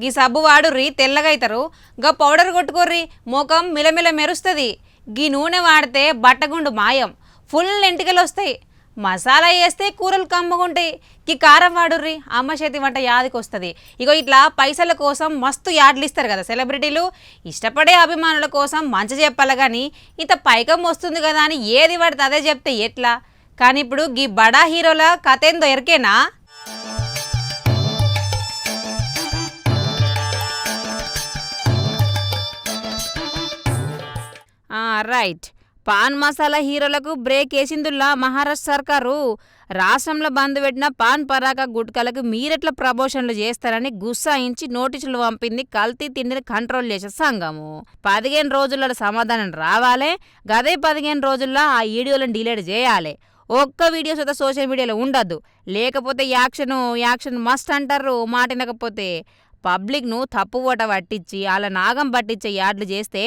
గీ సబ్బు వాడుర్రి తెల్లగైతారు. గా పౌడర్ కొట్టుకోర్రి ముఖం మిలమిల మెరుస్తుంది. గీ నూనె వాడితే బట్టగుండు మాయం, ఫుల్ ఎంటికలు వస్తాయి. మసాలా వేస్తే కూరలు కమ్మగుంటాయి. గీ కారం వాడుర్రి అమ్మ చేతి వంట యాదికి వస్తుంది. ఇగో ఇట్లా పైసల కోసం మస్తు యాడ్లు ఇస్తారు కదా సెలబ్రిటీలు. ఇష్టపడే అభిమానుల కోసం మంచి చెప్పాలి కానీ ఇంత పైకం వస్తుంది కదా అని ఏది పడితే అదే చెప్తే ఎట్లా? కానీ ఇప్పుడు గీ బడా హీరోల కథ ఏందో ఎరికేనా? రైట్, పాన్ మసాలా హీరోలకు బ్రేక్ వేసిందుల్లా మహారాష్ట్ర సర్కారు. రాష్ట్రంలో బంద్ పెట్టిన పాన్ పరాకా గుట్కలకు మీరెట్లా ప్రమోషన్లు చేస్తారని గుస్సాయించి నోటీసులు పంపింది కల్తీ తిండిని కంట్రోల్ చేసే సంఘము. 15 రోజుల్లో సమాధానం రావాలి. గదే 15 రోజుల్లో ఆ వీడియోలను డిలీట్ చేయాలి. ఒక్క వీడియో సుతా సోషల్ మీడియాలో ఉండద్దు. లేకపోతే యాక్షన్ మస్ట్ అంటారు. మాటినకపోతే పబ్లిక్ను తప్పుబోట పట్టించి వాళ్ళ నాగం పట్టించే యాడ్లు చేస్తే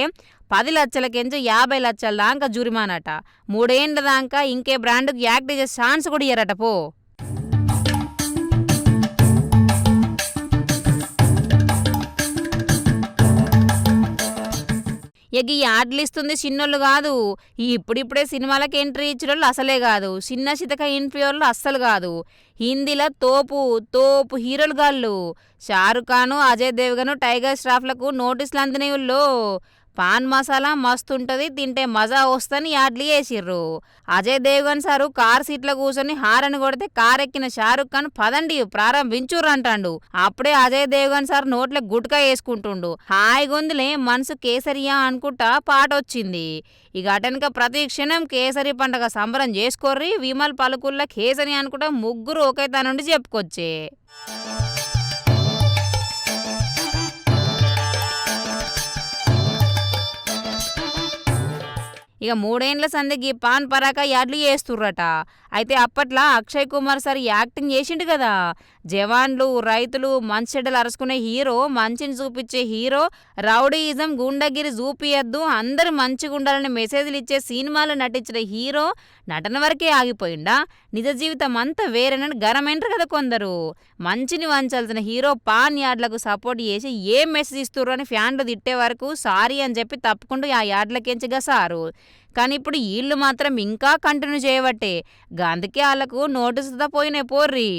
10 లక్షలకెంచి 50 లక్షల దాకా జురిమానట. 3 ఏళ్ల దాకా ఇంకే బ్రాండ్కి యాక్ట్ చేసే ఛాన్స్ కూడా ఇయ్యరట పో. ఈ యాడ్లు ఇస్తుంది చిన్నోళ్ళు కాదు. ఇప్పుడిప్పుడే సినిమాలకు ఎంట్రీ ఇచ్చిన వాళ్ళు అసలే కాదు. చిన్న చితక ఇన్ఫ్యూర్లు అస్సలు కాదు. హిందీలో తోపు హీరోలు గాళ్ళు. షారుఖ్ ఖాన్, అజయ్ దేవ్గన్, టైగర్ ష్రాఫ్లకు నోటీసులు అందిన వాళ్ళు. పాన్ మసాలా మస్తుంటుంది, తింటే మజా వస్తుందని యాడ్లు వేసిర్రు. అజయ్ దేవ్గన్ సారు కార్ సీట్లో కూర్చొని హారన్ కొడితే కార్ ఎక్కిన షారుఖ్ ఖాన్ పదండి ప్రారంభించుర్రు అంటాడు. అప్పుడే అజయ్ దేవ్గన్ సార్ నోట్ల గుట్కా వేసుకుంటుండు. హాయి గొంతులే మనసు కేసరియా అనుకుంటా పాట వచ్చింది. ఇక అటెనక ప్రతి క్షణం కేసరి పండగ సంబరం చేసుకోర్రి. విమల్ పలుకుల్ల కేసరి అనుకుంటా ముగ్గురు ఒకే తనుండి చెప్పుకొచ్చే. ఇక 3 ఏళ్ల సందికి పాన్ పరాకా యాడ్లు చేస్తుర్రట. అయితే అప్పట్లో అక్షయ్ కుమార్ సార్ యాక్టింగ్ చేసిండు కదా. జవాన్లు, రైతులు, మంచి చెడ్డలు అరుచుకునే హీరో, మంచిని చూపించే హీరో, రౌడీయిజం గుండగిరి చూపియద్దు, అందరూ మంచిగా ఉండాలని మెసేజ్లు ఇచ్చే సినిమాలు నటించిన హీరో నటన వరకే ఆగిపోయిండా? నిజ జీవితం అంతా వేరేనని గరమేంటారు కదా కొందరు. మంచిని వంచాల్సిన హీరో పాన్ యాడ్లకు సపోర్ట్ చేసి ఏం మెసేజ్ ఇస్తుర్రు అని ఫ్యాన్లు తిట్టే వరకు సారీ అని చెప్పి తప్పుకుంటూ ఆ యాడ్లకెంచి గసారు. కానీ ఇప్పుడు వీళ్ళు మాత్రం ఇంకా కంటిన్యూ చేయబట్టే అందుకే వాళ్ళకు నోటీసుతో పోయినాయి పోర్రి.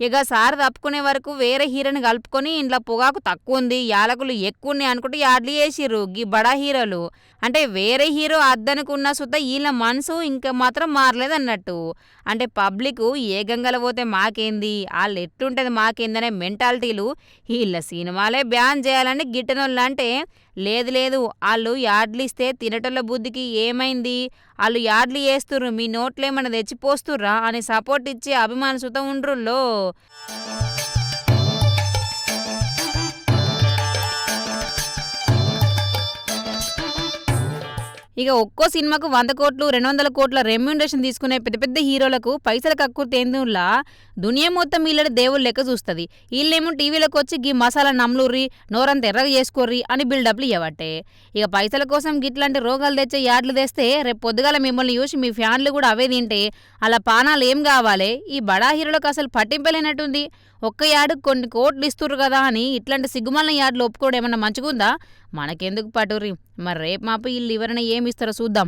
ఇక సార్ తప్పుకునే వరకు వేరే హీరోని కలుపుకొని ఇంట్లో పొగాకు తక్కువ ఉంది, యాలకులు ఎక్కువ ఉన్నాయి అనుకుంటే యాడ్లు చేసిర్రు గీ బడా హీరోలు. అంటే వేరే హీరో అద్దనుకున్న సుత వీళ్ళ మనసు ఇంకా మాత్రం మారలేదన్నట్టు. అంటే పబ్లిక్ ఏ గంగల పోతే మాకేంది, వాళ్ళు ఎట్లుంటుంది మాకేందనే మెంటాలిటీలు. వీళ్ళ సినిమాలే బ్యాన్ చేయాలని గిట్టనోళ్ళు. అంటే లేదు వాళ్ళు యాడ్లు ఇస్తే తినటోళ్ళ బుద్ధికి ఏమైంది, వాళ్ళు యాడ్లు చేస్తుర్రు, మీ నోట్లేమన్నా తెచ్చిపోస్తుర్రా అని సపోర్ట్ ఇచ్చే అభిమాన సుత ఉండ్రుల్లో. ఇక ఒక్కో సినిమాకు 100 కోట్లు 200 కోట్ల రెమ్యూనరేషన్ తీసుకునే పెద్ద పెద్ద హీరోలకు పైసల కక్కుర్తి ఏందులా దునియా మొత్తం వీళ్ళని దేవుళ్ళు లెక్క చూస్తుంది. వీళ్ళేమో టీవీలోకి వచ్చి గీ మసాలా నమ్లూర్రి, నోరంత ఎర్రగా చేసుకోర్రి అని బిల్డప్లు ఇవ్వబట్టే. ఇక పైసల కోసం గిట్లాంటి రోగాలు తెచ్చే యాడ్లు తెస్తే రేపు పొద్దుగాల మిమ్మల్ని చూసి మీ ఫ్యాన్లు కూడా అవే తింటే అలా పానాలు ఏం కావాలి? ఈ బడా హీరోలకు అసలు పట్టింపలేనట్టుంది. ఒక్క యాడు కొన్ని కోట్లు ఇస్తుర్రు కదా అని ఇట్లాంటి సిగ్గుమాలిన యాడ్లు ఒప్పుకోవడం ఏమన్నా మంచిగుందా? మనకెందుకు పటుర్రి. మరి రేపు మాపు వీళ్ళు ఎవరైనా ఏమి ఇస్తారో చూద్దాం.